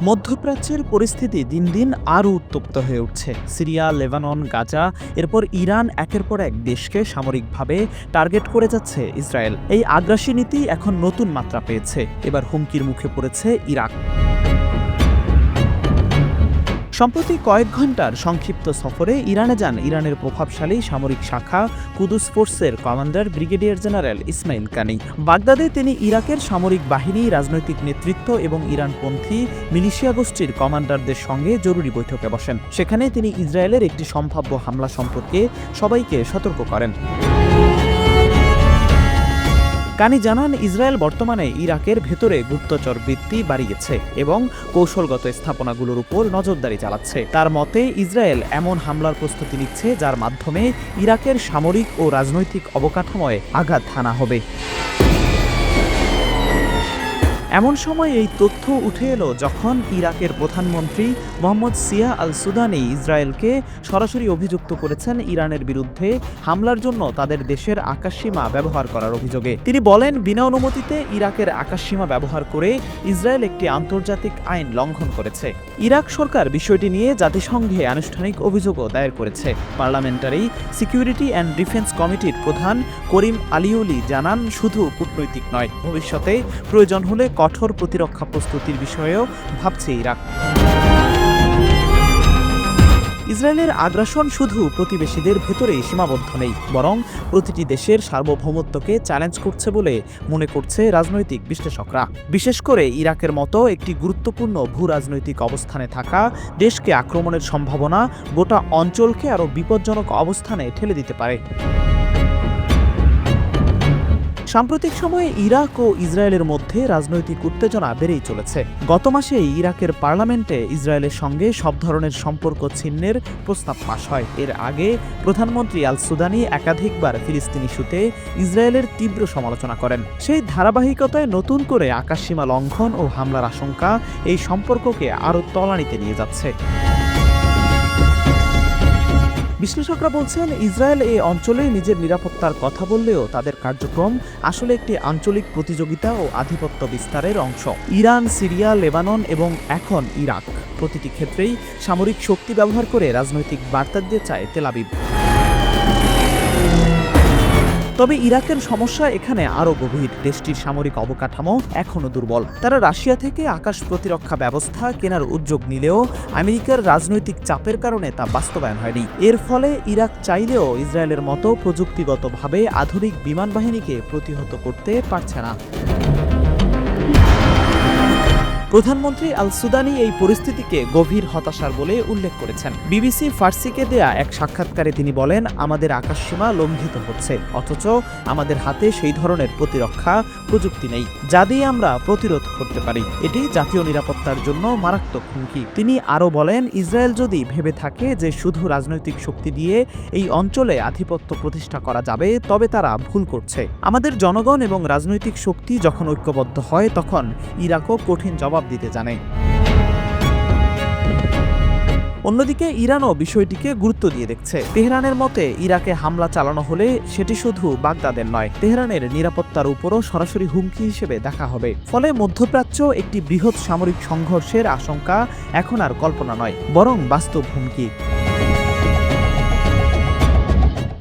মধ্যপ্রাচ্যের পরিস্থিতি দিন দিন আরও উত্তপ্ত হয়ে উঠছে। সিরিয়া, লেবানন, গাজা, এরপর ইরান, একের পর এক দেশকে সামরিকভাবে টার্গেট করে যাচ্ছে ইসরায়েল। এই আগ্রাসী নীতি এখন নতুন মাত্রা পেয়েছে। এবার হুমকির মুখে পড়েছে ইরাক। সম্প্রতি কয়েক ঘন্টার সংক্ষিপ্ত সফরে ইরানে যান ইরানের প্রভাবশালী সামরিক শাখা কুদস ফোর্সের কমান্ডার ব্রিগেডিয়ার জেনারেল ইসমাইল কানি। বাগদাদে তিনি ইরাকের সামরিক বাহিনী, রাজনৈতিক নেতৃত্ব এবং ইরানপন্থী মিলিশিয়া গোষ্ঠীর কমান্ডারদের সঙ্গে জরুরি বৈঠকে বসেন। সেখানে তিনি ইসরায়েলের একটি সম্ভাব্য হামলা সম্পর্কে সবাইকে সতর্ক করেন। কানি জানান, ইসরায়েল বর্তমানে ইরাকের ভেতরে গুপ্তচর বৃত্তি বাড়িয়েছে এবং কৌশলগত স্থাপনাগুলোর উপর নজরদারি চালাচ্ছে। তার মতে, ইসরায়েল এমন হামলার প্রস্তুতি নিচ্ছে যার মাধ্যমে ইরাকের সামরিক ও রাজনৈতিক অবকাঠামোয় আঘাত হানা হবে। এমন সময় এই তথ্য উঠে এলো যখন ইরাকের প্রধানমন্ত্রী মোহাম্মদ সিয়া আল সুদানি ইসরায়েলকে সরাসরি অভিযুক্ত করেছেন ইরানের বিরুদ্ধে হামলার জন্য তাদের দেশের আকাশসীমা ব্যবহার করার অভিযোগে। তিনি বলেন, বিনা অনুমতিতে ইরাকের আকাশসীমা ব্যবহার করে ইসরায়েল একটি আন্তর্জাতিক আইন লঙ্ঘন করেছে। ইরাক সরকার বিষয়টি নিয়ে জাতিসংঘে আনুষ্ঠানিক অভিযোগও দায়ের করেছে। পার্লামেন্টারি সিকিউরিটি অ্যান্ড ডিফেন্স কমিটির প্রধান করিম আলিউলি জানান, শুধু কূটনৈতিক নয়, ভবিষ্যতে প্রয়োজন হলে কঠোর প্রতিরক্ষা প্রস্তুতির বিষয়েও ভাবছে ইরাক। ইসরায়েলের আগ্রাসন শুধু প্রতিবেশীদের ভেতরেই সীমাবদ্ধ নেই, বরং প্রতিটি দেশের সার্বভৌমত্বকে চ্যালেঞ্জ করছে বলে মনে করছে রাজনৈতিক বিশ্লেষকরা। বিশেষ করে ইরাকের মতো একটি গুরুত্বপূর্ণ ভূ-রাজনৈতিক অবস্থানে থাকা দেশকে আক্রমণের সম্ভাবনা গোটা অঞ্চলকে আরও বিপজ্জনক অবস্থানে ঠেলে দিতে পারে। সাম্প্রতিক সময়ে ইরাক ও ইসরায়েলের মধ্যে রাজনৈতিক উত্তেজনা বেড়েই চলেছে। গত মাসে ইরাকের পার্লামেন্টে ইসরায়েলের সঙ্গে সব ধরনের সম্পর্ক ছিন্নের প্রস্তাব পাস হয়। এর আগে প্রধানমন্ত্রী আল সুদানি একাধিকবার ফিলিস্তিন ইস্যুতে ইসরায়েলের তীব্র সমালোচনা করেন। সেই ধারাবাহিকতায় নতুন করে আকাশসীমা লঙ্ঘন ও হামলার আশঙ্কা এই সম্পর্ককে আরও তলানিতে নিয়ে যাচ্ছে। বিশ্লেষকরা বলছেন, ইসরায়েল এই অঞ্চলে নিজের নিরাপত্তার কথা বললেও তাদের কার্যক্রম আসলে একটি আঞ্চলিক প্রতিযোগিতা ও আধিপত্য বিস্তারের অংশ। ইরান, সিরিয়া, লেবানন এবং এখন ইরাক, প্রতিটি ক্ষেত্রেই সামরিক শক্তি ব্যবহার করে রাজনৈতিক বার্তা দিতে চায় তেল আবিব। তবে ইরাকের সমস্যা এখানে আরও গভীর। দেশটির সামরিক অবকাঠামো এখনও দুর্বল। তারা রাশিয়া থেকে আকাশ প্রতিরক্ষা ব্যবস্থা কেনার উদ্যোগ নিলেও আমেরিকার রাজনৈতিক চাপের কারণে তা বাস্তবায়ন হয়নি। এর ফলে ইরাক চাইলেও ইসরায়েলের মতো প্রযুক্তিগতভাবে আধুনিক বিমান বাহিনীকে প্রতিহত করতে পারছে না। প্রধানমন্ত্রী আল সুদানি এই পরিস্থিতিকে গভীর হতাশার বলে উল্লেখ করেছেন। বিবিসি ফার্সিকে দেয়া এক সাক্ষাৎকারে তিনি বলেন, আমাদের আকাশসীমা লঙ্ঘিত হচ্ছে, অথচ আমাদের হাতে সেই ধরনের প্রতিরক্ষা প্রযুক্তি নেই যা দিয়ে আমরা প্রতিরোধ করতে পারি। এটি জাতীয় নিরাপত্তার জন্য মারাত্মক হুমকি। তিনি আরও বলেন, ইসরায়েল যদি ভেবে থাকে যে শুধু রাজনৈতিক শক্তি দিয়ে এই অঞ্চলে আধিপত্য প্রতিষ্ঠা করা যাবে, তবে তারা ভুল করছে। আমাদের জনগণ এবং রাজনৈতিক শক্তি যখন ঐক্যবদ্ধ হয়, তখন ইরাকও কঠিন জবাব দিতে জানে। অন্যদিকে ইরানও বিষয়টিকে গুরুত্ব দিয়ে দেখছে। তেহরানের মতে, ইরাকে হামলা চালানো হলে সেটি শুধু বাগদাদের নয়, তেহরানের নিরাপত্তার উপরও সরাসরি হুমকি হিসেবে দেখা হবে। ফলে মধ্যপ্রাচ্য একটি বৃহৎ সামরিক সংঘর্ষের আশঙ্কা এখন আর কল্পনা নয়, বরং বাস্তব হুমকি।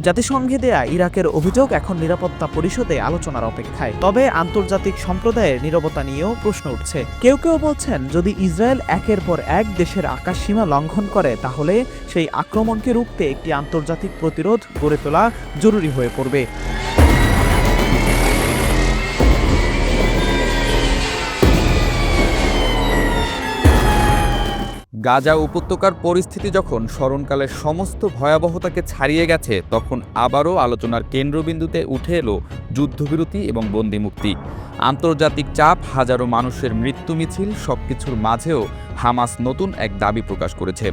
জাতিসংঘে দেয়া ইরাকের অভিযোগ এখন নিরাপত্তা পরিষদে আলোচনার অপেক্ষায়। তবে আন্তর্জাতিক সম্প্রদায়ের নীরবতা নিয়েও প্রশ্ন উঠছে। কেউ কেউ বলছেন, যদি ইসরায়েল একের পর এক দেশের আকাশসীমা লঙ্ঘন করে, তাহলে সেই আক্রমণকে রুখতে একটি আন্তর্জাতিক প্রতিরোধ গড়ে তোলা জরুরি হয়ে পড়বে। গাজা উপত্যকার পরিস্থিতি যখন স্মরণকালের সমস্ত ভয়াবহতাকে ছাড়িয়ে গেছে, তখন আবারও আলোচনার কেন্দ্রবিন্দুতে উঠে এলো যুদ্ধবিরতি এবং বন্দিমুক্তি। আন্তর্জাতিক চাপ, হাজারো মানুষের মৃত্যু মিছিল, সবকিছুর মাঝেও হামাস নতুন এক দাবি প্রকাশ করেছে।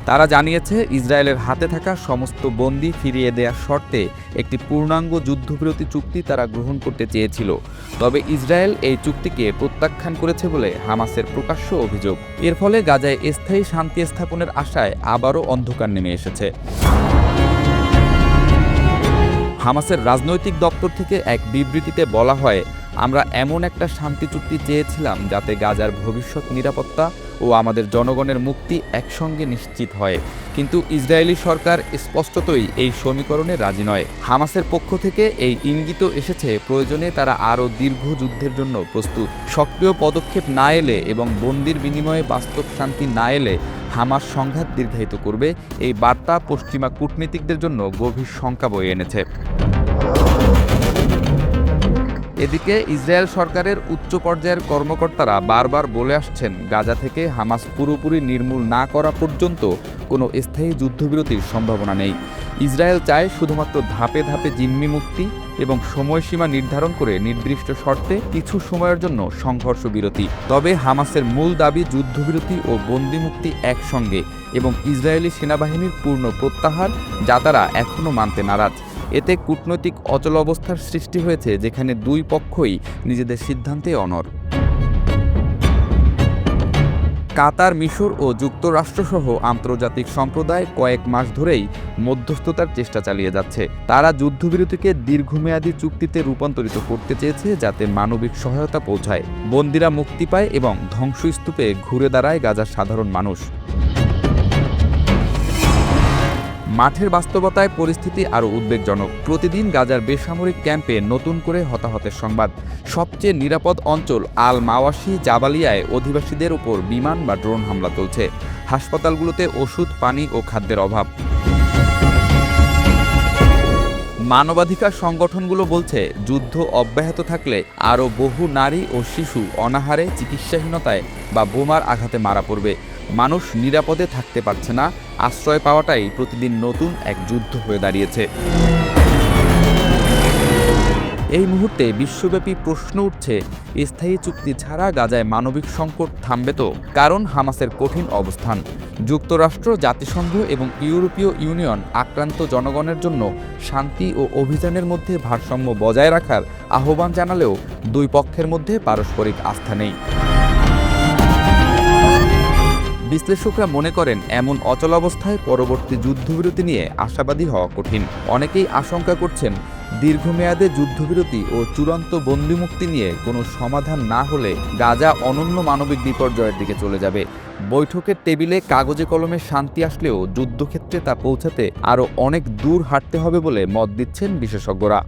তারা জানিয়েছে, ইসরায়েলের হাতে থাকা সমস্ত বন্দী ফিরিয়ে দেওয়ার শর্তে একটি পূর্ণাঙ্গ যুদ্ধবিরতি চুক্তি তারা গ্রহণ করতে চেয়েছিল। তবে ইসরায়েল এই চুক্তিকে প্রত্যাখ্যান করেছে বলে হামাসের প্রকাশ্য অভিযোগ। এর ফলে গাজায় স্থায়ী শান্তি স্থাপনের আশায় আবারও অন্ধকার নেমে এসেছে। হামাসের রাজনৈতিক দপ্তর থেকে এক বিবৃতিতে বলা হয়, আমরা এমন একটা শান্তি চুক্তি চেয়েছিলাম যাতে গাজার ভবিষ্যৎ নিরাপত্তা ও আমাদের জনগণের মুক্তি একসঙ্গে নিশ্চিত হয়, কিন্তু ইসরায়েলি সরকার স্পষ্টতই এই সমীকরণে রাজি নয়। হামাসের পক্ষ থেকে এই ইঙ্গিত এসেছে প্রয়োজনে তারা আরও দীর্ঘ যুদ্ধের জন্য প্রস্তুত। সক্রিয় পদক্ষেপ না এলে এবং বন্দির বিনিময়ে বাস্তব শান্তি না এলে হামাস সংঘাত দীর্ঘায়িত করবে, এই বার্তা পশ্চিমা কূটনীতিকদের জন্য গভীর শঙ্কা বয়ে এনেছে। এদিকে ইসরায়েল সরকারের উচ্চ পর্যায়ের কর্মকর্তারা বারবার বলে আসছেন, গাজা থেকে হামাস পুরোপুরি নির্মূল না করা পর্যন্ত কোনো স্থায়ী যুদ্ধবিরতির সম্ভাবনা নেই। ইসরায়েল চায় শুধুমাত্র ধাপে ধাপে জিম্মি মুক্তি এবং সময়সীমা নির্ধারণ করে নির্দিষ্ট শর্তে কিছু সময়ের জন্য সংঘর্ষ বিরতি। তবে হামাসের মূল দাবি যুদ্ধবিরতি ও বন্দি মুক্তি একসঙ্গে এবং ইসরায়েলি সেনাবাহিনীর পূর্ণ প্রত্যাহার, যা তারা এখনও মানতে নারাজ। এতে কূটনৈতিক অচলাবস্থার সৃষ্টি হয়েছে, যেখানে দুই পক্ষই নিজেদের সিদ্ধান্তে অনড়। কাতার, মিশর ও যুক্তরাষ্ট্রসহ আন্তর্জাতিক সম্প্রদায় কয়েক মাস ধরেই মধ্যস্থতার চেষ্টা চালিয়ে যাচ্ছে। তারা যুদ্ধবিরতিকে দীর্ঘমেয়াদী চুক্তিতে রূপান্তরিত করতে চেয়েছে, যাতে মানবিক সহায়তা পৌঁছায়, বন্দিরা মুক্তি পায় এবং ধ্বংসস্তূপে ঘুরে দাঁড়ায় গাজার সাধারণ মানুষ। মাঠের বাস্তবতায় পরিস্থিতি আরও উদ্বেগজনক। প্রতিদিন গাজার বেসামরিক ক্যাম্পে নতুন করে হতাহতের সংবাদ। সবচেয়ে নিরাপদ অঞ্চল আল মাওয়াশি জাবালিয়ায় অধিবাসীদের ওপর বিমান বা ড্রোন হামলা চলছে। হাসপাতালগুলোতে ওষুধ, পানি ও খাদ্যের অভাব। মানবাধিকার সংগঠনগুলো বলছে, যুদ্ধ অব্যাহত থাকলে আরও বহু নারী ও শিশু অনাহারে, চিকিৎসাহীনতায় বা বোমার আঘাতে মারা পড়বে। মানুষ নিরাপদে থাকতে পারছে না। আশ্রয় পাওয়াটাই প্রতিদিন নতুন এক যুদ্ধ হয়ে দাঁড়িয়েছে। এই মুহূর্তে বিশ্বব্যাপী প্রশ্ন উঠছে, স্থায়ী চুক্তি ছাড়া গাজায় মানবিক সংকট থামবে তো? কারণ হামাসের কঠিন অবস্থান। যুক্তরাষ্ট্র, জাতিসংঘ এবং ইউরোপীয় ইউনিয়ন আক্রান্ত জনগণের জন্য শান্তি ও অভিযানের মধ্যে ভারসাম্য বজায় রাখার আহ্বান জানালেও দুই পক্ষের মধ্যে পারস্পরিক আস্থা নেই। বিশ্লেষকরা মনে করেন, এমন অচলাবস্থায় পরবর্তী যুদ্ধবিরতি নিয়ে আশাবাদী হওয়া কঠিন। অনেকেই আশঙ্কা করছেন, দীর্ঘমেয়াদে যুদ্ধবিরতি ও চূড়ান্ত বন্দিমুক্তি নিয়ে কোনো সমাধান না হলে গাজা অনন্য মানবিক বিপর্যয়ের দিকে চলে যাবে। বৈঠকের টেবিলে কাগজে কলমে শান্তি আসলেও যুদ্ধক্ষেত্রে তা পৌঁছাতে আরও অনেক দূর হাঁটতে হবে বলে মত দিচ্ছেন বিশেষজ্ঞরা।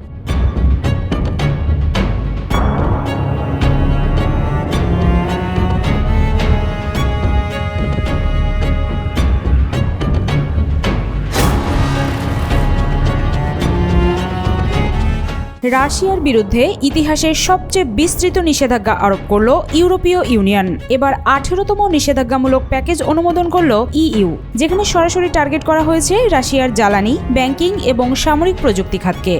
রাশিয়ার বিরুদ্ধে ইতিহাসের সবচেয়ে বিস্তৃত নিষেধাজ্ঞা আরোপ করল ইউরোপীয় ইউনিয়ন। এবার 18তম নিষেধাজ্ঞামূলক প্যাকেজ অনুমোদন করল ইইউ, যেখানে সরাসরি টার্গেট করা হয়েছে রাশিয়ার জ্বালানি, ব্যাংকিং এবং সামরিক প্রযুক্তি খাতকে।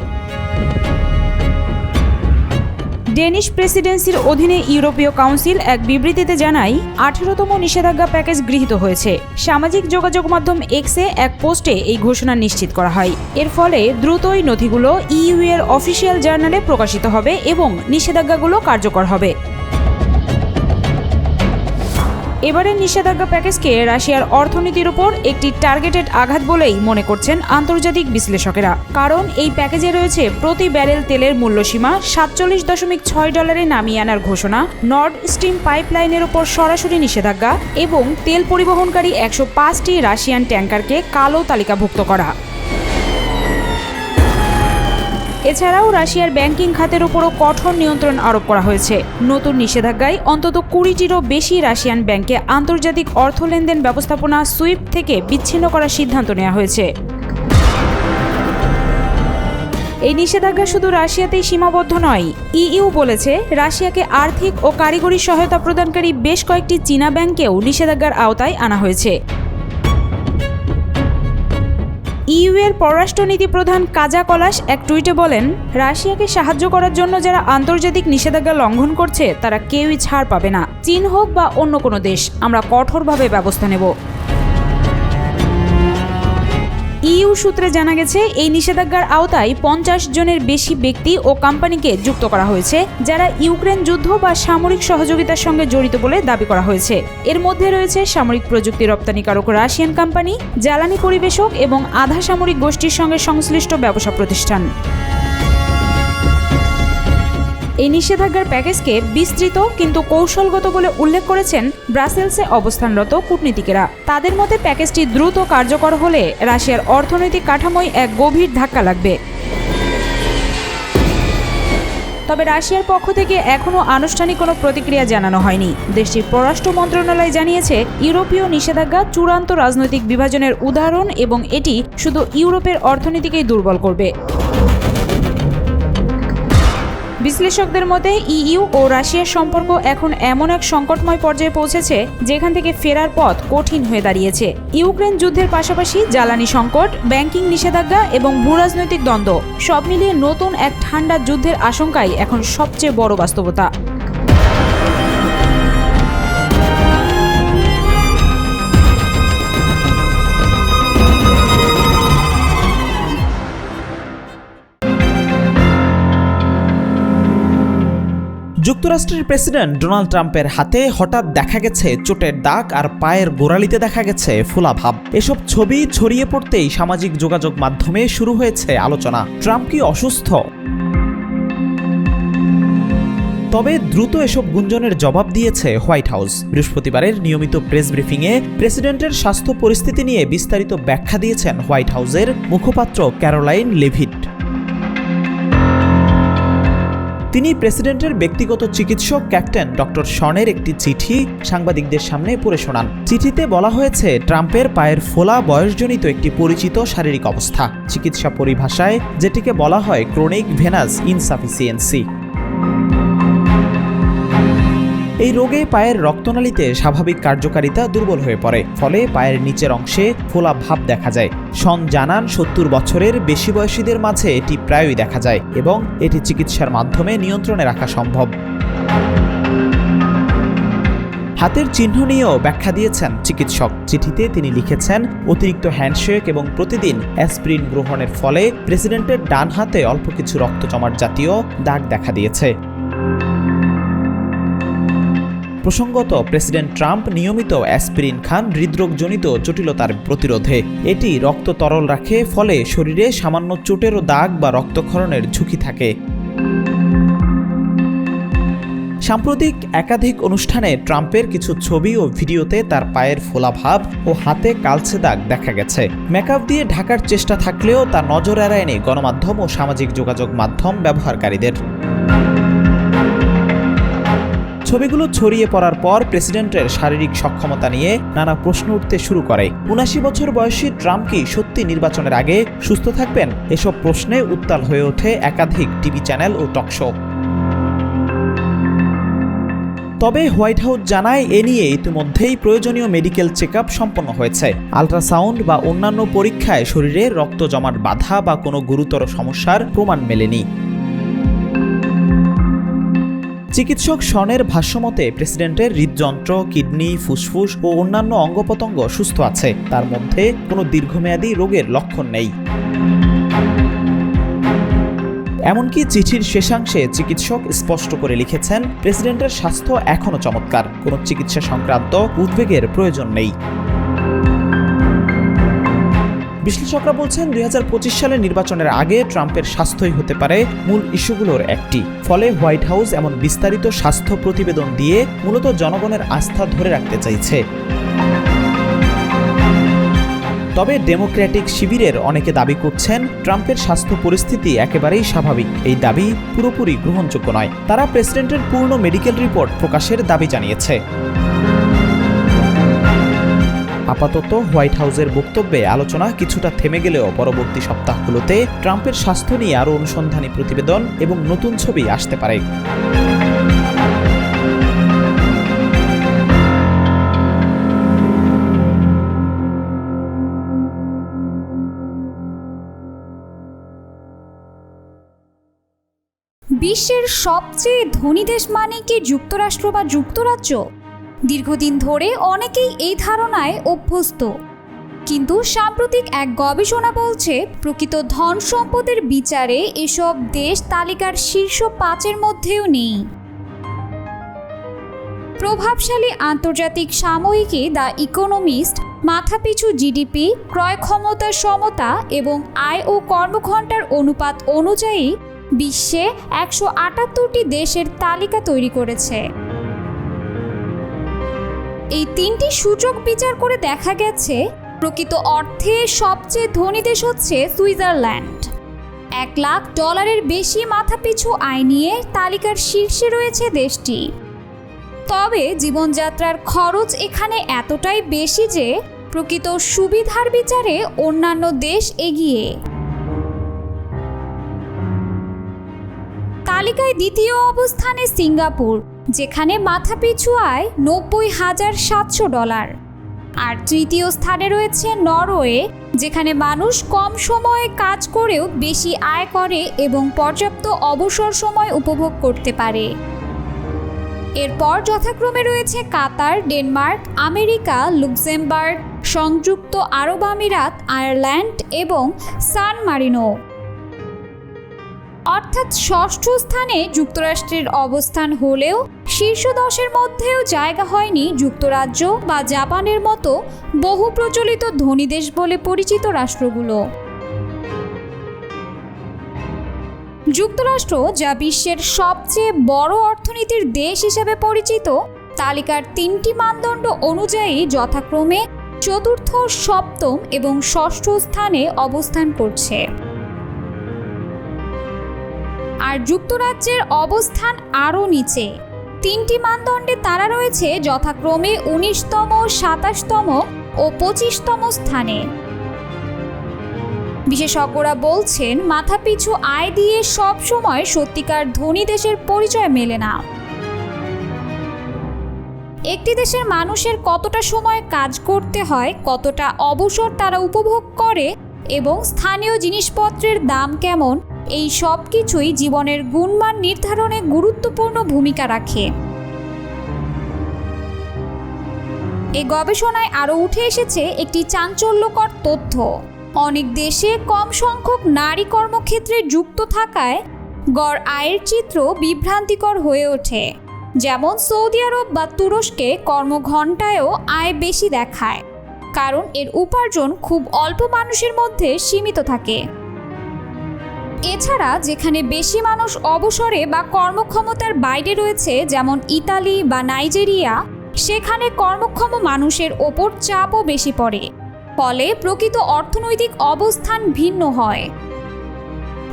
ডেনিশ প্রেসিডেন্সির অধীনে ইউরোপীয় কাউন্সিল এক বিবৃতিতে জানায়, 18তম নিষেধাজ্ঞা প্যাকেজ গৃহীত হয়েছে। সামাজিক যোগাযোগ মাধ্যম এক্সে এক পোস্টে এই ঘোষণা নিশ্চিত করা হয়। এর ফলে দ্রুতই নথিগুলো ইইউ এর অফিসিয়াল জার্নালে প্রকাশিত হবে এবং নিষেধাজ্ঞাগুলো কার্যকর হবে। এবারের নিষেধাজ্ঞা প্যাকেজকে রাশিয়ার অর্থনীতির উপর একটি টার্গেটেড আঘাত বলেই মনে করছেন আন্তর্জাতিক বিশ্লেষকেরা। কারণ এই প্যাকেজে রয়েছে প্রতি ব্যারেল তেলের মূল্যসীমা $47.6 নামিয়ে আনার ঘোষণা, নর্ড স্ট্রিম পাইপলাইনের ওপর সরাসরি নিষেধাজ্ঞা এবং তেল পরিবহনকারী 105টি রাশিয়ান ট্যাঙ্কারকে কালো তালিকাভুক্ত করা। এছাড়াও রাশিয়ার ব্যাংকিং খাতের উপরও কঠোর নিয়ন্ত্রণ আরোপ করা হয়েছে। নতুন নিষেধাজ্ঞায় অন্তত 20টিরও বেশি রাশিয়ান ব্যাংকে আন্তর্জাতিক অর্থ লেনদেন ব্যবস্থাপনা সুইফট থেকে বিচ্ছিন্ন করার সিদ্ধান্ত নেওয়া হয়েছে। এই নিষেধাজ্ঞা শুধু রাশিয়াতেই সীমাবদ্ধ নয়। ইইউ বলেছে, রাশিয়াকে আর্থিক ও কারিগরি সহায়তা প্রদানকারী বেশ কয়েকটি চীনা ব্যাংকেও নিষেধাজ্ঞার আওতায় আনা হয়েছে। ইইউ এর পররাষ্ট্রনীতি প্রধান কাজা কলাশ এক টুইটে বলেন, রাশিয়াকে সাহায্য করার জন্য যারা আন্তর্জাতিক নিষেধাজ্ঞা লঙ্ঘন করছে তারা কেউই ছাড় পাবে না। চীন হোক বা অন্য কোনো দেশ, আমরা কঠোরভাবে ব্যবস্থা নেব। ইইউ সূত্রে জানা গেছে, এই নিষেধাজ্ঞার আওতায় 50 জনের বেশি ব্যক্তি ও কোম্পানিকে যুক্ত করা হয়েছে, যারা ইউক্রেন যুদ্ধ বা সামরিক সহযোগিতার সঙ্গে জড়িত বলে দাবি করা হয়েছে। এর মধ্যে রয়েছে সামরিক প্রযুক্তি রপ্তানিকারক রাশিয়ান কোম্পানি, জ্বালানি পরিবেশক এবং আধা সামরিক গোষ্ঠীর সঙ্গে সংশ্লিষ্ট ব্যবসা প্রতিষ্ঠান। এই নিষেধাজ্ঞার প্যাকেজকে বিস্তৃত কিন্তু কৌশলগত বলে উল্লেখ করেছেন ব্রাসেলসে অবস্থানরত কূটনীতিকেরা। তাদের মতে প্যাকেজটি দ্রুত কার্যকর হলে রাশিয়ার অর্থনৈতিক কাঠামোয় এক গভীর ধাক্কা লাগবে। তবে রাশিয়ার পক্ষ থেকে এখনও আনুষ্ঠানিক কোনো প্রতিক্রিয়া জানানো হয়নি। দেশটির পররাষ্ট্র মন্ত্রণালয় জানিয়েছে, ইউরোপীয় নিষেধাজ্ঞা চূড়ান্ত রাজনৈতিক বিভাজনের উদাহরণ এবং এটি শুধু ইউরোপের অর্থনীতিকেই দুর্বল করবে। বিশ্লেষকদের মতে ইইউ ও রাশিয়ার সম্পর্ক এখন এমন এক সংকটময় পর্যায়ে পৌঁছেছে যেখান থেকে ফেরার পথ কঠিন হয়ে দাঁড়িয়েছে। ইউক্রেন যুদ্ধের পাশাপাশি জ্বালানি সংকট, ব্যাংকিং নিষেধাজ্ঞা এবং ভূরাজনৈতিক দ্বন্দ্ব সব মিলিয়ে নতুন এক ঠান্ডা যুদ্ধের আশঙ্কাই এখন সবচেয়ে বড় বাস্তবতা। যুক্তরাষ্ট্রের প্রেসিডেন্ট ডোনাল্ড ট্রাম্পের হাতে হঠাৎ দেখা গেছে চোটের দাগ আর পায়ের গোড়ালিতে দেখা গেছে ফোলাভাব। এসব ছবি ছড়িয়ে পড়তেই সামাজিক যোগাযোগ মাধ্যমে শুরু হয়েছে আলোচনা, ট্রাম্প কি অসুস্থ? তবে দ্রুত এসব গুঞ্জনের জবাব দিয়েছে হোয়াইট হাউস। বৃহস্পতিবারের নিয়মিত প্রেস ব্রিফিংয়ে প্রেসিডেন্টের স্বাস্থ্য পরিস্থিতি নিয়ে বিস্তারিত ব্যাখ্যা দিয়েছেন হোয়াইট হাউসের মুখপাত্র ক্যারোলাইন লেভিট। তিনি প্রেসিডেন্টের ব্যক্তিগত চিকিৎসক ক্যাপ্টেন ডক্টর শনের একটি চিঠি সাংবাদিকদের সামনে পড়ে শোনান। চিঠিতে বলা হয়েছে, ট্রাম্পের পায়ের ফোলা বয়সজনিত একটি পরিচিত শারীরিক অবস্থা, চিকিৎসা পরিভাষায় যেটিকে বলা হয় ক্রনিক ভেনাস ইনসাফিসিয়েন্সি। এই রোগে পায়ের রক্তনালীতে স্বাভাবিক কার্যকারিতা দুর্বল হয়ে পড়ে, ফলে পায়ের নিচের অংশে ফোলা ভাব দেখা যায়। শন জানান, 70 বছরের বেশি বয়সীদের মাঝে এটি প্রায়ই দেখা যায় এবং এটি চিকিৎসার মাধ্যমে নিয়ন্ত্রণে রাখা সম্ভব। হাতের চিহ্ন নিয়েও ব্যাখ্যা দিয়েছেন চিকিৎসক। চিঠিতে তিনি লিখেছেন, অতিরিক্ত হ্যান্ডশেক এবং প্রতিদিন অ্যাসপিরিন গ্রহণের ফলে প্রেসিডেন্টের ডান হাতে অল্প কিছু রক্ত জমাট জাতীয় দাগ দেখা দিয়েছে। প্রসঙ্গত, প্রেসিডেন্ট ট্রাম্প নিয়মিত অ্যাসপিরিন খান হৃদরোগজনিত জটিলতার প্রতিরোধে। এটি রক্ত তরল রাখে, ফলে শরীরে সামান্য চোটেরও দাগ বা রক্তক্ষরণের ঝুঁকি থাকে। সাম্প্রতিক একাধিক অনুষ্ঠানে ট্রাম্পের কিছু ছবি ও ভিডিওতে তার পায়ের ফোলাভাব ও হাতে কালচে দাগ দেখা গেছে। মেকআপ দিয়ে ঢাকার চেষ্টা থাকলেও তা নজর এড়ায়নি গণমাধ্যম ও সামাজিক যোগাযোগ মাধ্যম ব্যবহারকারীদের। ছবিগুলো ছড়িয়ে পড়ার পর প্রেসিডেন্টের শারীরিক সক্ষমতা নিয়ে নানা প্রশ্ন উঠতে শুরু করে। ৭৯ বছর বয়সী ট্রাম্প কি সত্যি নির্বাচনের আগে সুস্থ থাকবেন? এসব প্রশ্নে উত্তাল হয়ে ওঠে একাধিক টিভি চ্যানেল ও টকশো। তবে হোয়াইট হাউস জানায়, এ নিয়ে ইতিমধ্যেই প্রয়োজনীয় মেডিকেল চেকআপ সম্পন্ন হয়েছে। আল্ট্রাসাউন্ড বা অন্যান্য পরীক্ষায় শরীরে রক্ত জমাট বাধা বা কোনো গুরুতর সমস্যার প্রমাণ মেলেনি। চিকিৎসক শনের ভাষ্যমতে, প্রেসিডেন্টের হৃদযন্ত্র, কিডনি, ফুসফুস ও অন্যান্য অঙ্গপ্রত্যঙ্গ সুস্থ আছে, তার মধ্যে কোনো দীর্ঘমেয়াদী রোগের লক্ষণ নেই। এমনকি চিঠির শেষাংশে চিকিৎসক স্পষ্ট করে লিখেছেন, প্রেসিডেন্টের স্বাস্থ্য এখনও চমৎকার, কোনো চিকিৎসা সংক্রান্ত উদ্বেগের প্রয়োজন নেই। বিশ্লেষকরা বলছেন, 2025 সালের নির্বাচনের আগে ট্রাম্পের স্বাস্থ্যই হতে পারে মূল ইস্যুগুলোর একটি। ফলে হোয়াইট হাউস এমন বিস্তারিত স্বাস্থ্য প্রতিবেদন দিয়ে মূলত জনগণের আস্থা ধরে রাখতে চাইছে। তবে ডেমোক্র্যাটিক শিবিরের অনেকে দাবি করছেন, ট্রাম্পের স্বাস্থ্য পরিস্থিতি একেবারেই স্বাভাবিক। এই দাবি পুরোপুরি গ্রহণযোগ্য নয়। তারা প্রেসিডেন্টের পূর্ণ মেডিকেল রিপোর্ট প্রকাশের দাবি জানিয়েছে। আপাতত হোয়াইট হাউসের বক্তব্যে আলোচনা কিছুটা থেমে গেলেও পরবর্তী সপ্তাহগুলোতে ট্রাম্পের স্বাস্থ্য নিয়ে আরও অনুসন্ধানী প্রতিবেদন এবং নতুন ছবি আসতে পারে। বিশ্বের সবচেয়ে ধনী দেশ মানে কি যুক্তরাষ্ট্র বা যুক্তরাজ্য? দীর্ঘদিন ধরে অনেকেই এই ধারণায় অভ্যস্ত, কিন্তু সাম্প্রতিক এক গবেষণা বলছে, প্রকৃত ধন সম্পদের বিচারে এসব দেশ তালিকার শীর্ষ 5-এর মধ্যেও নেই। প্রভাবশালী আন্তর্জাতিক সাময়িকী দ্য ইকোনমিস্ট মাথাপিছু জিডিপি, ক্রয় ক্ষমতার সমতা এবং আয় ও কর্মঘণ্টার অনুপাত অনুযায়ী বিশ্বে 178টি দেশের তালিকা তৈরি করেছে। এই 3টি সূচক বিচার করে দেখা গেছে প্রকৃত অর্থে সবচেয়ে ধনী দেশ হচ্ছে সুইজারল্যান্ড। $1 লাখ বেশি মাথাপিছু আয় নিয়ে তালিকার শীর্ষে রয়েছে দেশটি। তবে জীবনযাত্রার খরচ এখানে এতটাই বেশি যে প্রকৃত সুবিধার বিচারে অন্যান্য দেশ এগিয়ে। তালিকায় দ্বিতীয় অবস্থানে সিঙ্গাপুর, যেখানে মাথাপিছু আয় $90,700। আর তৃতীয় স্থানে রয়েছে নরওয়ে, যেখানে মানুষ কম সময়ে কাজ করেও বেশি আয় করে এবং পর্যাপ্ত অবসর সময় উপভোগ করতে পারে। এরপর যথাক্রমে রয়েছে কাতার, ডেনমার্ক, আমেরিকা, লুক্সেমবার্গ, সংযুক্ত আরব আমিরাত, আয়ারল্যান্ড এবং সান মারিনো। অর্থাৎ ষষ্ঠ স্থানে যুক্তরাষ্ট্রের অবস্থান হলেও শীর্ষ 10-এর মধ্যেও জায়গা হয়নি যুক্তরাজ্য বা জাপানের মতো বহু প্রচলিত ধনী দেশ বলে পরিচিত রাষ্ট্রগুলো। যুক্তরাষ্ট্র, যা বিশ্বের সবচেয়ে বড় অর্থনীতির দেশ হিসেবে পরিচিত, তালিকার 3টি মানদণ্ড অনুযায়ী যথাক্রমে চতুর্থ, সপ্তম এবং ষষ্ঠ স্থানে অবস্থান করছে। আর যুক্তরাজ্যের অবস্থান আরও নিচে। 3টি মানদণ্ডে তারা রয়েছে যথাক্রমে 19তম, 27তম ও 25তম স্থানে। বিশেষজ্ঞরা বলছেন, মাথাপিছু আয় দিয়ে সব সময় সত্যিকার ধনী দেশের পরিচয় মেলে না। একটি দেশের মানুষের কতটা সময় কাজ করতে হয়, কতটা অবসর তারা উপভোগ করে এবং স্থানীয় জিনিসপত্রের দাম কেমন, এই সব কিছুই জীবনের গুণমান নির্ধারণে গুরুত্বপূর্ণ ভূমিকা রাখে। এই গবেষণায় আরও উঠে এসেছে একটি চাঞ্চল্যকর তথ্য। অনেক দেশে কম সংখ্যক নারী কর্মক্ষেত্রে যুক্ত থাকায় গড় আয়ের চিত্র বিভ্রান্তিকর হয়ে ওঠে। যেমন সৌদি আরব বা তুরস্কে কর্মঘণ্টায়ও আয় বেশি দেখায়, কারণ এর উপার্জন খুব অল্প মানুষের মধ্যে সীমিত থাকে। এছাড়া যেখানে বেশি মানুষ অবসরে বা কর্মক্ষমতার বাইরে রয়েছে, যেমন ইতালি বা নাইজেরিয়া, সেখানে কর্মক্ষম মানুষের ওপর চাপও বেশি পড়ে, ফলে প্রকৃত অর্থনৈতিক অবস্থান ভিন্ন হয়।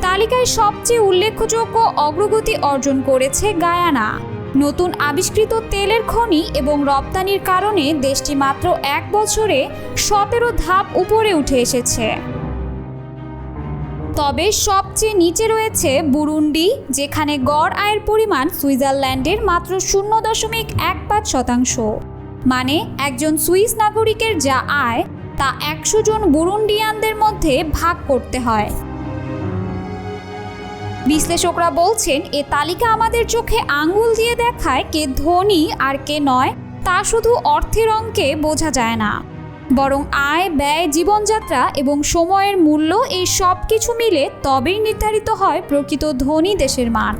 তালিকায় সবচেয়ে উল্লেখযোগ্য অগ্রগতি অর্জন করেছে গায়ানা। নতুন আবিষ্কৃত তেলের খনি এবং রপ্তানির কারণে দেশটি মাত্র 1 বছরে 17 ধাপ উপরে উঠে এসেছে। তবে সবচেয়ে নিচে রয়েছে বুরুন্ডি, যেখানে গড় আয়ের পরিমাণ সুইজারল্যান্ডের মাত্র 0.15%। মানে একজন সুইস নাগরিকের যা আয় তা 100 জন বুরুন্ডিয়ানদের মধ্যে ভাগ করতে হয়। বিশ্লেষকরা বলছেন, এ তালিকা আমাদের চোখে আঙ্গুল দিয়ে দেখায় কে ধনী আর কে নয়। তা শুধু অর্থের অঙ্কে বোঝা যায় না, বরং আয়, ব্যয়, জীবনযাত্রা এবং সময়ের মূল্য, এই সব কিছু মিলে তবেই নির্ধারিত হয় প্রকৃত ধনী দেশের মান।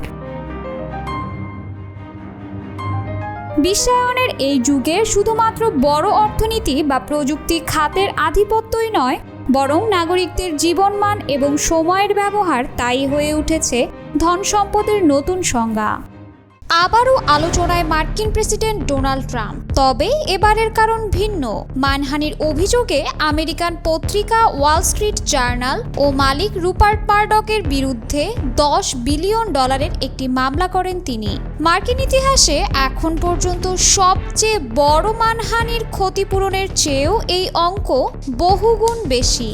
বিশ্বায়নের এই যুগে শুধুমাত্র বড় অর্থনীতি বা প্রযুক্তি খাতের আধিপত্যই নয়, বরং নাগরিকদের জীবনমান এবং সময়ের ব্যবহার তাই হয়ে উঠেছে ধন সম্পদের নতুন সংজ্ঞা। আবারও আলোচনায় মার্কিন প্রেসিডেন্ট ডোনাল্ড ট্রাম্প। তবে এবারের কারণ ভিন্ন। মানহানির অভিযোগে আমেরিকান পত্রিকা ওয়াল স্ট্রিট জার্নাল ও মালিক রুপার্ট মার্ডকের বিরুদ্ধে $10 বিলিয়ন একটি মামলা করেন তিনি। মার্কিন ইতিহাসে এখন পর্যন্ত সবচেয়ে বড় মানহানির ক্ষতিপূরণের চেয়েও এই অঙ্ক বহুগুণ বেশি।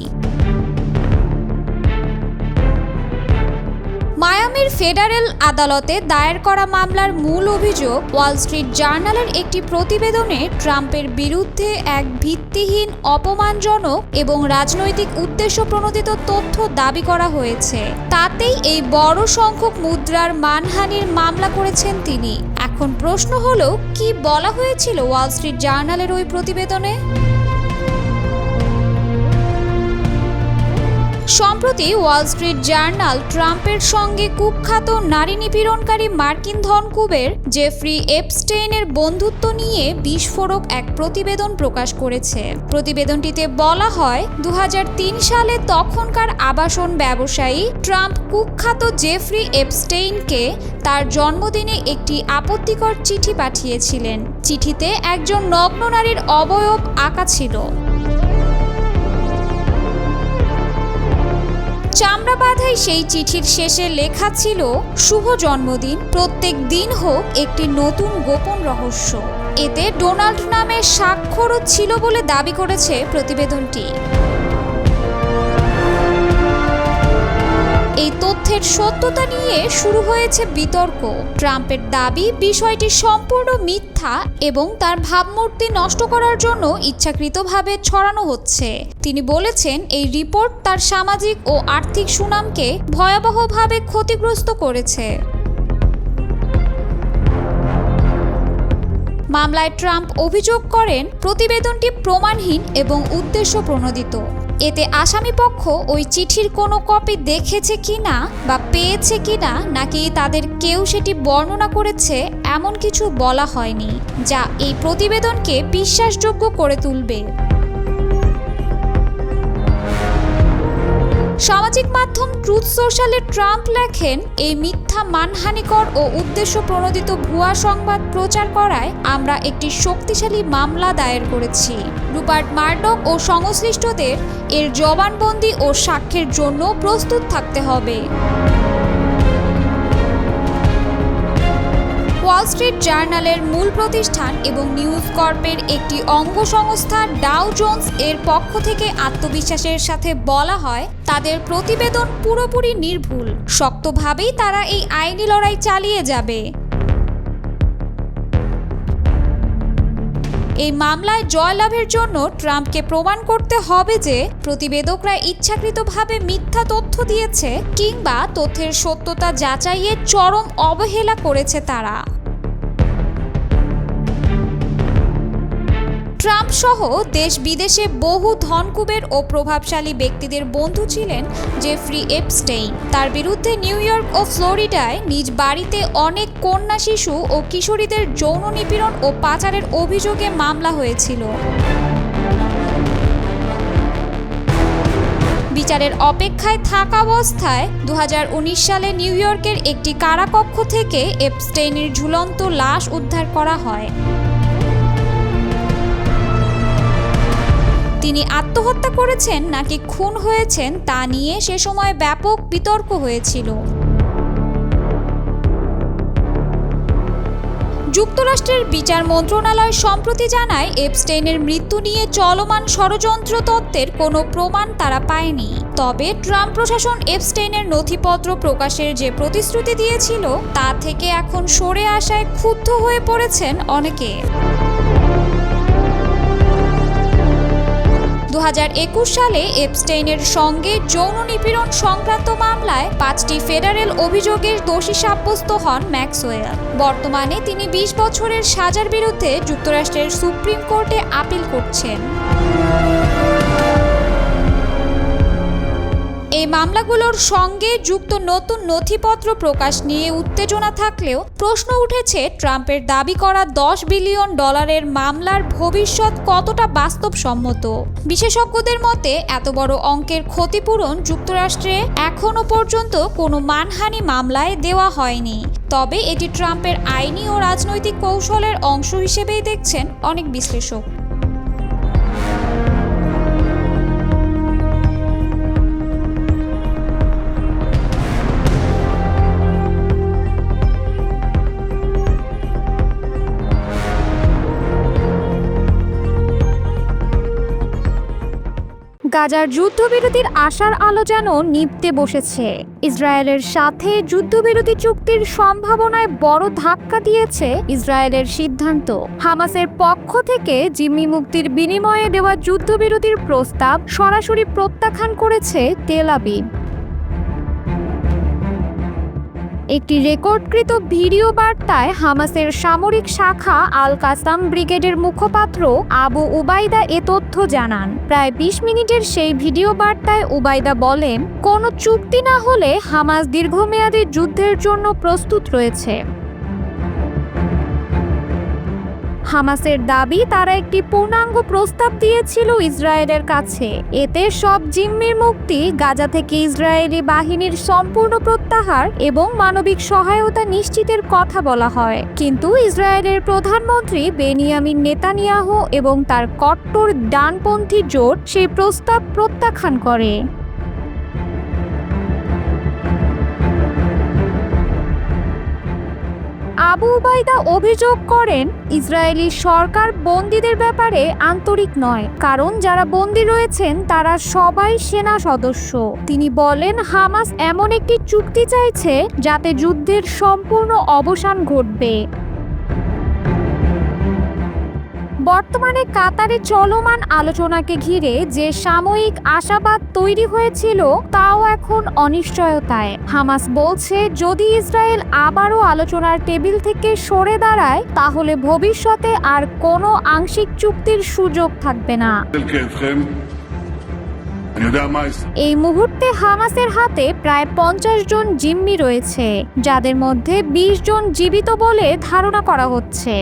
মায়ামির ফেডারেল আদালতে দায়ের করা মামলার মূল অভিযোগ, ওয়াল স্ট্রিট জার্নালের একটি প্রতিবেদনে ট্রাম্পের বিরুদ্ধে এক ভিত্তিহীন, অপমানজনক এবং রাজনৈতিক উদ্দেশ্য প্রণোদিত তথ্য দাবি করা হয়েছে। তাতেই এই বড় সংখ্যক মুদ্রার মানহানির মামলা করেছেন তিনি। এখন প্রশ্ন হলো, কি বলা হয়েছিল ওয়াল স্ট্রিট জার্নালের ওই প্রতিবেদনে? সম্প্রতি ওয়াল স্ট্রিট জার্নাল ট্রাম্পের সঙ্গে কুখ্যাত নারী নিপীড়নকারী মার্কিন ধনকুবের জেফ্রি এপস্টেইনের বন্ধুত্ব নিয়ে বিস্ফোরক এক প্রতিবেদন প্রকাশ করেছে। প্রতিবেদনটিতে বলা হয় 2003 সালে তখনকার আবাসন ব্যবসায়ী ট্রাম্প কুখ্যাত জেফ্রি এপস্টেইনকে তার জন্মদিনে একটি আপত্তিকর চিঠি পাঠিয়েছিলেন। চিঠিতে একজন নগ্ন নারীর অবয়ব আঁকা ছিল। চামড়া বাঁধাই সেই চিঠির শেষে লেখা ছিল, শুভ জন্মদিন, প্রত্যেক দিন হোক একটি নতুন গোপন রহস্য। এতে ডোনাল্ড নামের স্বাক্ষরও ছিল বলে দাবি করেছে প্রতিবেদনটি। এই তথ্যের সত্যতা নিয়ে শুরু হয়েছে বিতর্ক। ট্রাম্পের দাবি বিষয়টি সম্পূর্ণ মিথ্যা এবং তার ভাবমূর্তি নষ্ট করার জন্য ইচ্ছাকৃতভাবে ছড়ানো হচ্ছে। তিনি বলেছেন, এই রিপোর্ট তার সামাজিক ও আর্থিক সুনামকে ভয়াবহভাবে ক্ষতিগ্রস্ত করেছে। মামলায় ট্রাম্প অভিযোগ করেন, প্রতিবেদনটি প্রমাণহীন এবং উদ্দেশ্যপ্রণোদিত। এতে আসামিপক্ষ ওই চিঠির কোনো কপি দেখেছে কিনা বা পেয়েছে কিনা, নাকি তাদের কেউ সেটি বর্ণনা করেছে, এমন কিছু বলা হয়নি, যা এই প্রতিবেদনকে বিশ্বাসযোগ্য করে তুলবে। সামাজিক মাধ্যম ট্রুথ সোশ্যালে ট্রাম্প লেখেন, এই মিথ্যা, মানহানিকর ও উদ্দেশ্যপ্রণোদিত ভুয়া সংবাদ প্রচার করায় আমরা একটি শক্তিশালী মামলা দায়ের করেছি। রুপার্ট মার্ডক ও সংশ্লিষ্টদের এর জবানবন্দি ও সাক্ষ্যের জন্য প্রস্তুত থাকতে হবে। ওয়াল স্ট্রিট জার্নালের মূল প্রতিষ্ঠান এবং নিউজ কর্পের একটি অঙ্গ সংস্থা ডাও জোন্স এর পক্ষ থেকে আত্মবিশ্বাসের সাথে বলা হয়, তাদের প্রতিবেদন পুরোপুরি নির্ভুল। শক্তভাবেই তারা এই আইনি লড়াই চালিয়ে যাবে। এই মামলায় জয়লাভের জন্য ট্রাম্পকে প্রমাণ করতে হবে যে প্রতিবেদকরা ইচ্ছাকৃতভাবে মিথ্যা তথ্য দিয়েছে কিংবা তথ্যের সত্যতা যাচাইয়ে চরম অবহেলা করেছে তারা। ট্রাম্প সহ দেশ বিদেশে বহু ধনকুবের ও প্রভাবশালী ব্যক্তিদের বন্ধু ছিলেন জেফ্রি এপস্টেইন। তার বিরুদ্ধে নিউ ইয়র্ক ও ফ্লোরিডায় নিজ বাড়িতে অনেক কন্যা, শিশু ও কিশোরীদের যৌন নিপীড়ন ও পাচারের অভিযোগে মামলা হয়েছিল। বিচারের অপেক্ষায় থাকা অবস্থায় 2019 সালে নিউ ইয়র্কের একটি কারাকক্ষ থেকে এপস্টেইনের ঝুলন্ত লাশ উদ্ধার করা হয়। তিনি আত্মহত্যা করেছেন নাকি খুন হয়েছেন তা নিয়ে সে সময় ব্যাপক বিতর্ক হয়েছিল। যুক্তরাষ্ট্রের বিচার মন্ত্রণালয় সম্প্রতি জানায়, এপস্টেইনের মৃত্যু নিয়ে চলমান ষড়যন্ত্র তত্ত্বের কোনো প্রমাণ তারা পায়নি। তবে ট্রাম্প প্রশাসন এপস্টেইনের নথিপত্র প্রকাশের যে প্রতিশ্রুতি দিয়েছিল তা থেকে এখন সরে আসায় ক্ষুব্ধ হয়ে পড়েছেন অনেকে। 2021 সালে এপস্টেইনের সঙ্গে যৌন নিপীড়ন সংক্রান্ত মামলায় 5টি ফেডারেল অভিযোগের দোষী সাব্যস্ত হন ম্যাক্সওয়েল। বর্তমানে তিনি 20 বছরের সাজার বিরুদ্ধে যুক্তরাষ্ট্রের সুপ্রিম কোর্টে আপিল করছেন। এই মামলাগুলোর সঙ্গে যুক্ত নতুন নথিপত্র প্রকাশ নিয়ে উত্তেজনা থাকলেও প্রশ্ন উঠেছে, ট্রাম্পের দাবি করা $10 বিলিয়ন মামলার ভবিষ্যৎ কতটা বাস্তবসম্মত। বিশেষজ্ঞদের মতে, এত বড় অঙ্কের ক্ষতিপূরণ যুক্তরাষ্ট্রে এখনো পর্যন্ত কোনো মানহানি মামলায় দেওয়া হয়নি। তবে এটি ট্রাম্পের আইনি ও রাজনৈতিক কৌশলের অংশ হিসেবেই দেখছেন অনেক বিশ্লেষক। গাজার যুদ্ধবিরতির আশার আলো যেন নিভতে বসেছে। ইসরায়েলের সাথে যুদ্ধবিরতি চুক্তির সম্ভাবনায় বড় ধাক্কা দিয়েছে ইসরায়েলের সিদ্ধান্ত। হামাসের পক্ষ থেকে জিম্মি মুক্তির বিনিময়ে দেওয়া যুদ্ধবিরতির প্রস্তাব সরাসরি প্রত্যাখ্যান করেছে তেল আবিব। একটি রেকর্ডকৃত ভিডিও বার্তায় হামাসের সামরিক শাখা আল কাসাম ব্রিগেডের মুখপাত্র আবু উবাইদা এ তথ্য জানান। প্রায় 20 মিনিটের সেই ভিডিও বার্তায় উবাইদা বলেন, কোনো চুক্তি না হলে হামাস দীর্ঘমেয়াদী যুদ্ধের জন্য প্রস্তুত রয়েছে। হামাসের দাবি, তারা একটি পূর্ণাঙ্গ প্রস্তাব দিয়েছিল ইসরায়েলের কাছে। এতে সব জিম্মির মুক্তি, গাজা থেকে ইসরায়েলি বাহিনীর সম্পূর্ণ প্রত্যাহার এবং মানবিক সহায়তা নিশ্চিতের কথা বলা হয়। কিন্তু ইসরায়েলের প্রধানমন্ত্রী বেনিয়ামিন নেতানিয়াহু এবং তার কট্টর ডানপন্থী জোট সেই প্রস্তাব প্রত্যাখ্যান করে। আবু উবাইদা অভিযোগ করেন, ইসরায়েলি সরকার বন্দীদের ব্যাপারে আন্তরিক নয়, কারণ যারা বন্দী রয়েছেন তারা সবাই সেনা সদস্য। তিনি বলেন, হামাস এমন একটি চুক্তি চাইছে যাতে যুদ্ধের সম্পূর্ণ অবসান ঘটবে। বর্তমানে কাতারে চলমান আলোচনাকে ঘিরে যে সাময়িক আশাবাদ তৈরি হয়েছিল তাও এখন অনিশ্চয়তায়। হামাস বলছে, যদি ইসরায়েল আবারও আলোচনার টেবিল থেকে সরে দাঁড়ায় তাহলে ভবিষ্যতে আর কোনো আংশিক চুক্তির সুযোগ থাকবে না। এই মুহূর্তে হামাসের হাতে প্রায় 50 জন জিম্মি রয়েছে, যাদের মধ্যে 20 জন জীবিত বলে ধারণা করা হচ্ছে।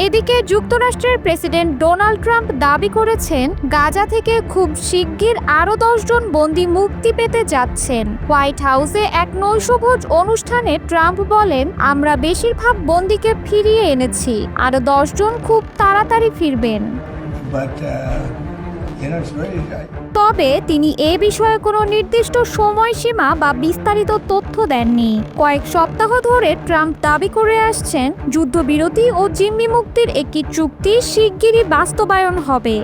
এদিকে যুক্তরাষ্ট্রের প্রেসিডেন্ট ডোনাল্ড ট্রাম্প দাবি করেছেন, গাজা থেকে খুব শিগগির আরও 10 জন বন্দী মুক্তি পেতে যাচ্ছেন। হোয়াইট হাউসে এক নৈশভোজ অনুষ্ঠানে ট্রাম্প বলেন, আমরা বেশিরভাগ বন্দীকে ফিরিয়ে এনেছি, আরও 10 জন খুব তাড়াতাড়ি ফিরবেন। তবে তিনি এ বিষয়ে কোনো নির্দিষ্ট সময়সীমা বা বিস্তারিত তথ্য দেননি। কয়েক সপ্তাহ ধরে ট্রাম্প দাবি করে আসছেন, যুদ্ধবিরতি ও জিম্মি মুক্তির একটি চুক্তি শিগগিরই বাস্তবায়ন হবে।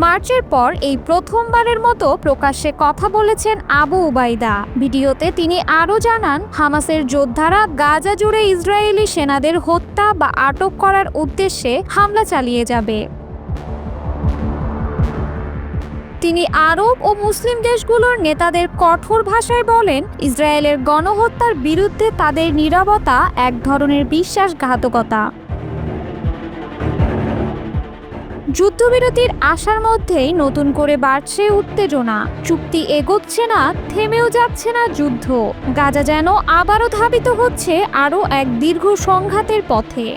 মার্চের পর এই প্রথমবারের মতো প্রকাশ্যে কথা বলেছেন আবু উবাইদা। ভিডিওতে তিনি আরও জানান, হামাসের যোদ্ধারা গাজা জুড়ে ইসরায়েলি সেনাদের হত্যা বা আটক করার উদ্দেশ্যে হামলা চালিয়ে যাবে। তিনি আরব ও মুসলিম দেশগুলোর নেতাদের কঠোর ভাষায় বলেন, ইসরায়েলের গণহত্যার বিরুদ্ধে তাদের নীরবতা এক ধরনের বিশ্বাসঘাতকতা। যুদ্ধবিরতির আশার মধ্যেই নতুন করে বাড়ছে উত্তেজনা। চুক্তি এগোচ্ছে না, থেমেও যাচ্ছে না যুদ্ধ। গাজা যেন আবারও ধাবিত হচ্ছে আরও এক দীর্ঘ সংঘাতের পথে।